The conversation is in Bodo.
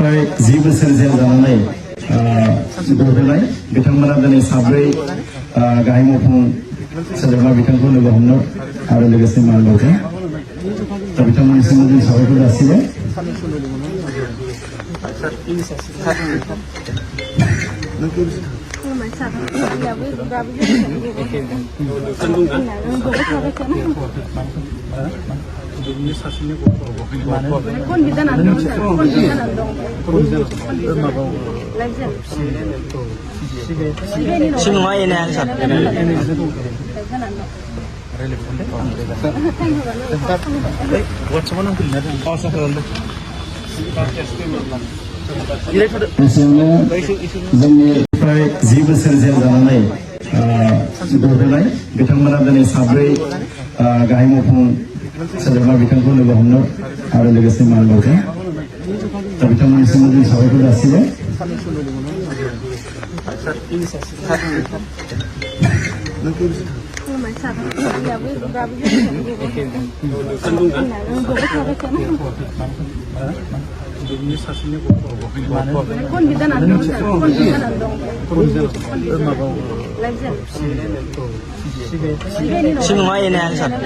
फ्राय 10 बोसोर जेल जानानै गबोनाय बिथांमोना दिनै साब्रै गाहाय मावफुं सोद्रोमा बिथांखौ लोगो हमनो आरो लोगोसे मान बावदों। दा बिथांमोननिसिम जों साबायखर जासिबाय। Semua ini yang satu. जोंनि फ्राय 10 बोसोर जेल जानानै गबोनाय बिथांमोना दिनै साब्रै गाहाय मावफुं सोद्रोमा बिथांखौ लोगो हमनो आरो लोगोसे मान बावदों। दा बिथांमोननिसिम जों साबायखर जासिबाय। Semua ini yang satu.